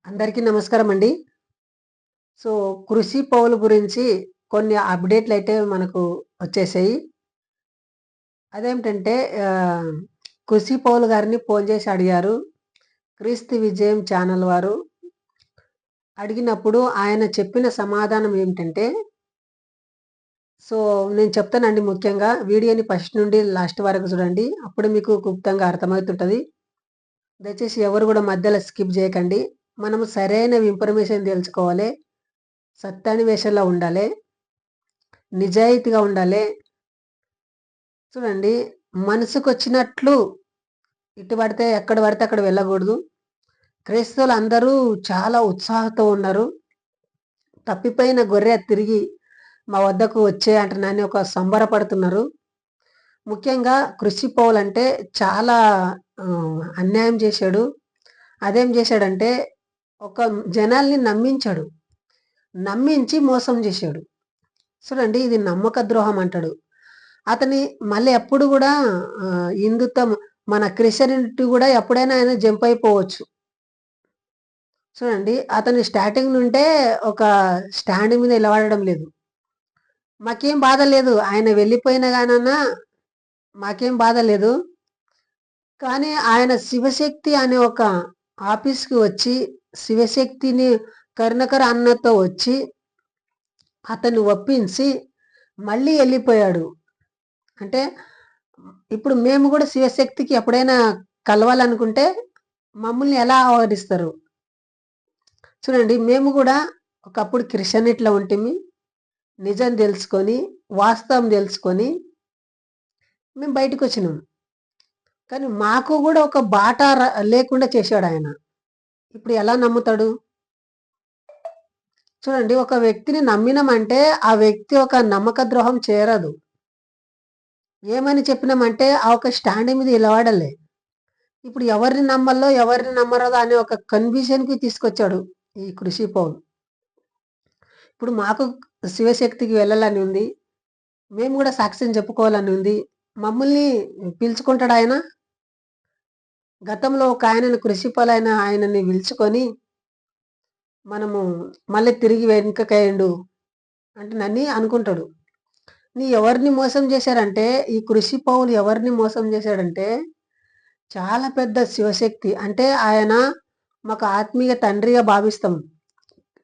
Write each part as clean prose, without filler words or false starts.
అందరికీ నమస్కారం అండి. సో, కృషి పౌలు గురించి కొన్ని అప్‌డేట్‌లయితే మనకు వచ్చేసాయి. అదేమిటంటే ఆహ్, కృషి పౌలు గారిని ఫోను చేసి అడిగారు. క్రీస్తు విజయం ఛానల్ వారు. అడిగినప్పుడు ఆయన చెప్పిన సమాధానం ఏమిటంటే, సో, నేను చెప్తానండి ముఖ్యంగా వీడియోని ఫస్ట్ నుండి లాస్ట్ వరకు చూడండి. అప్పుడు మీకు క్లుప్తంగా అర్థమవుతుంటది. దయచేసి ఎవరు గూడా మధ్యలో స్కిప్ జేయకండి. మనము సరైన ఇన్ఫర్మేషన్ దెలుసుకోవాలె. సత్యాన్వేషణలో ఉండాలె. నిజాయితీగా ఉండాలె. చూడండి, మనసుకొచ్చినట్లు ఇటు పడితే ఎక్కడ పడితే అక్కడ వెళ్ళకూడదు. క్రైస్తవులందరూ చాలా ఉత్సాహంతో ఉన్నారు. తప్పిపోయిన గొర్రె తిరిగి మా వద్దకు వచ్చేయంటనని ఒక సంబరపడుతున్నారు. ముఖ్యంగా కృషి పౌలంటే చాలా అన్యాయం చేశాడు. అదేం చేశాడంటే ఒక జనాల్ని నమ్మించాడు. నమ్మించి మోసం చేశాడు. చూడండి, ఇది నమ్మక ద్రోహం అంటాడు. అతని మళ్ళీ ఎప్పుడు గూడా హిందుత్వం మన క్రిస్టియానిటీ గూడా ఎప్పుడైనా ఆయన జంప్ అయిపోవచ్చు. చూడండి, అతను స్టార్టింగ్ నుండే ఒక స్టాండ్ మీద నిలబడడం లేదు. మాకేం బాధ లేదు. ఆయన వెళ్ళిపోయినా గానన్నా మాకేం బాధ లేదు. కానీ ఆయన శివశక్తి అనే ఒక ఆఫీస్‌కి వచ్చి, శివశక్తిని కరుణాకర్ అన్నతో వచ్చి, అతన్ని ఒప్పించి మళ్ళీ ఎళ్ళిపోయాడు. అంటే ఇప్పుడు మేము గూడా శివశక్తికి ఎప్పుడైనా కలవాలనుకుంటే మమ్మల్ని ఎలా ఆహ్వానిస్తారు? చూడండి, మేము గూడా ఒకప్పుడు క్రిస్టియానిటీలో ఉంటిమి. నిజం దెలుసుకొని, వాస్తవం దెలుసుకొని మేము బయటికొచ్చినాం. కానీ మాకు గూడా ఒక బాట లేకుండా చేశాడాయన. ఇప్పుడు ఎలా నమ్ముతాడు? చూడండి, ఒక వ్యక్తిని నమ్మినామంటే ఆ వ్యక్తి ఒక నమ్మక ద్రోహం చేయరాదు. ఏమని చెప్పినామంటే ఆ ఒక స్టాండ్ మీద నిలబడాలి. ఇప్పుడు ఎవరిని నమ్మాలో, ఎవరిని నమ్మరాదో అనే ఒక కన్‌ఫ్యూజన్‌కి తీసుకొచ్చాడు ఈ కృషి పౌలు. ఇప్పుడు మాకు శివశక్తికి వెళ్ళాలని ఉంది. మేము గూడా సాక్ష్యం చెప్పుకోవాలని ఉంది. మమ్మల్ని పిలుచుకుంటాడాయన. గతంలో ఒక ఆయనను కృషి పౌలైన ఆయనని పిలుచుకొని, మనము మళ్ళీ తిరిగి వెనుకకేయండు అంటేనని అనుకుంటాడు. ఎవరిని మోసం చేశారంటే, ఈ కృషి పౌలు ఎవరిని మోసం చేశాడంటే, చాలా పెద్ద శివశక్తి. అంటే ఆయన మాకు ఆత్మీయ తండ్రిగా భావిస్తాం.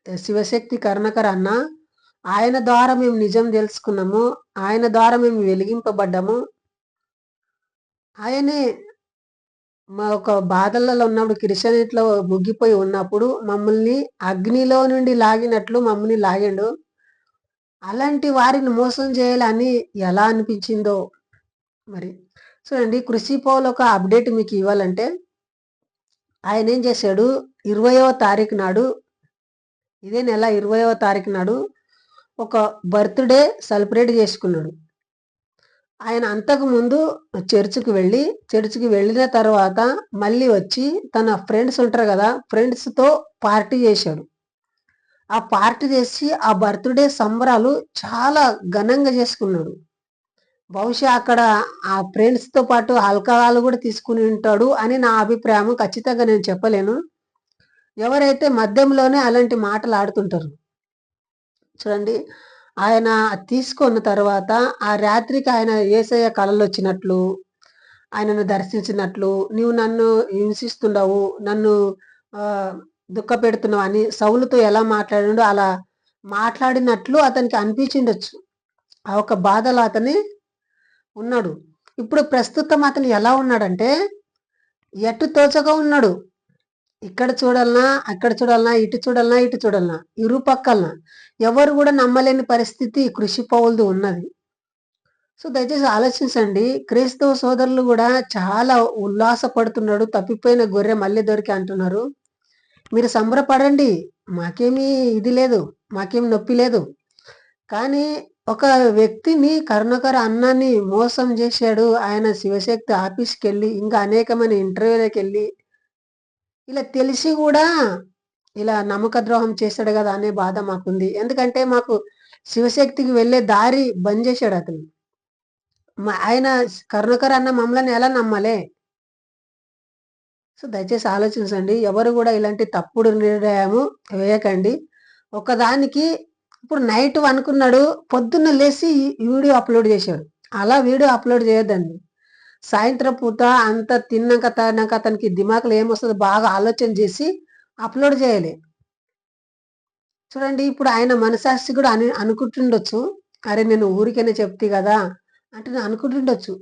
శివశక్తి కరుణాకర్ అన్న. ఆయన ద్వారా మేము నిజం తెలుసుకున్నాము. ఆయన ద్వారా మేము వెలిగింపబడ్డాము. ఆయనే మా ఒక బాధలలో ఉన్నప్పుడు క్రిస్టియానిటీలో ముగ్గిపోయి ఉన్నప్పుడు మమ్మల్ని అగ్నిలో నుండి లాగినట్లు మమ్మల్ని లాగిండు. అలాంటి వారిని మోసం చేయాలని ఎలా అనిపించిందో మరి. చూడండి, కృషి పౌలు ఒక అప్డేట్ మీకు ఇవ్వాలంటే, ఆయన ఏం చేశాడు, 20వ తారీఖు నాడు, ఇదే నెల 20వ తారీఖు నాడు ఒక బర్త్‌డే సెలబ్రేట్ చేసుకున్నాడు. ఆయన అంతకుముందు చర్చ్‌కి వెళ్ళిన తర్వాత మళ్ళీ వచ్చి తన ఫ్రెండ్స్ ఉంటారు గదా! ఫ్రెండ్స్‌తో పార్టీ చేశాడు. ఆ పార్టీ చేసి ఆ బర్త్‌డే సంబరాలు చాలా ఘనంగా చేసుకున్నాడు. బహుశా అక్కడ ఆ ఫ్రెండ్స్‌తో పాటు ఆల్కహాల్ గూడా తీసుకొని ఉంటాడు అని నా అభిప్రాయం. ఖచ్చితంగా నేను చెప్పలేను. ఎవరైతే మద్యంలోనే అలాంటి మాటలు ఆడుతుంటారు. చూడండి, ఆయన తీసుకున్న తర్వాత ఆ రాత్రికి ఆయన యేసయ్య కలలొచ్చినట్లు, ఆయనను దర్శించినట్లు, "నీవు నన్ను హింసిస్తున్నావు, నన్ను ఆహ్, దుఃఖపెడుతున్నావు" అని సౌలుతో ఎలా మాట్లాడిండో అలా మాట్లాడినట్లు అతనికి అనిపించిండొచ్చు. ఆ ఒక బాధలో అతని ఉన్నాడు. ఇప్పుడు ప్రస్తుతం అతను ఎలా ఉన్నాడంటే, ఎటు తోచక ఉన్నాడు. ఇక్కడ చూడాలనా, అక్కడ చూడాలనా, ఇటు చూడాలనా, ఇటు చూడాలనా, ఇరుపక్కలన. ఎవరు గూడా నమ్మలేని పరిస్థితి ఈ కృషి పౌలుది ఉన్నది. సో, దయచేసి ఆలోచించండి. క్రైస్తవ సోదరులు గూడా చాలా ఉల్లాసపడుతున్నాడు. తప్పిపోయిన గొర్రె మళ్ళీ దొరికి అంటున్నారు. మీరు సంబరపడండి. మాకేమీ ఇది లేదు. మాకేం నొప్పి లేదు. కానీ ఒక వ్యక్తిని కరుణాకర్ అన్నని మోసం జేశాడు. ఆయన శివశక్తి ఆఫీస్‌కెళ్ళి, ఇంకా అనేకమైన ఇంటర్వ్యూలకెళ్ళి, ఇలా తెలిసి గూడా ఇలా నమ్మక ద్రోహం చేశాడు గదా! అనే బాధ మాకుంది. ఎందుకంటే మాకు శివశక్తికి వెళ్ళే దారి బంద్ జేశాడతను. ఆయన కరుణాకర్ అన్న మమ్మల్ని ఎలా నమ్మాలే? సో, దయచేసి ఆలోచించండి. ఎవరు గూడా ఇలాంటి తప్పుడు నిర్ణయము వేయకండి. ఒకదానికి ఇప్పుడు నైట్ అనుకున్నాడు, పొద్దున్న లేసి వీడియో అప్‌లోడ్ జేశాడు. అలా వీడియో అప్‌లోడ్ చేయొద్దండి. సాయంత్రం పూట అంతా తిన్నాక, తాగినాక అతనికి దిమాకులో ఏమొస్తదో బాగా ఆలోచన జేసి అప్‌లోడ్ జేయాలి. చూడండి ఇప్పుడు ఆయన మనసాక్షి గూడా అనుకుంటుండొచ్చు. అరే! నేను ఊరికేనే చెప్తి గదా! అంటే అనుకుంటుండొచ్చు.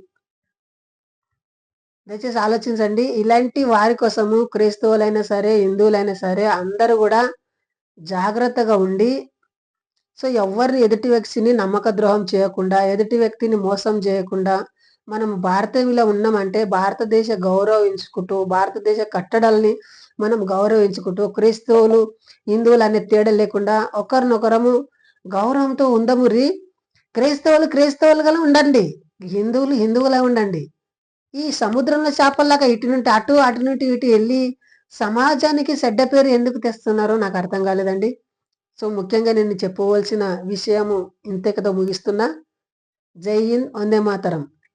దయచేసి ఆలోచించండి. ఇలాంటి వారి కోసము క్రైస్తవులైనా సరే, హిందువులైనా సరే అందరూ గూడా జాగ్రత్తగా ఉండి సో, ఎవ్వరిని ఎదుటి వ్యక్తిని నమ్మక ద్రోహం చేయకుండా, ఎదుటి వ్యక్తిని మోసం జేయకుండా, మనం భారతీయులం ఉన్నామంటే భారతదేశ గౌరవించుకుంటూ, భారతదేశ కట్టడల్ని మనం గౌరవించుకుంటూ, క్రైస్తవులు, హిందువులు అనే తేడా లేకుండా ఒకరినొకరము గౌరవంతో ఉందముర్రి. క్రైస్తవులు క్రైస్తవులుగానే ఉండండి. హిందువులు హిందువులా ఉండండి. ఈ సముద్రంలో చేపల్లాగా ఇటు నుండి అటు, అటు నుండి ఇటు ఎళ్లి సమాజానికి చెడ్డ పేరు ఎందుకు తెస్తున్నారో నాకు అర్థం కాలేదండి. సో, ముఖ్యంగా నేను చెప్పవలసిన విషయము ఇంతటితో ముగిస్తున్నా. జై హింద్! వందే మాతరం!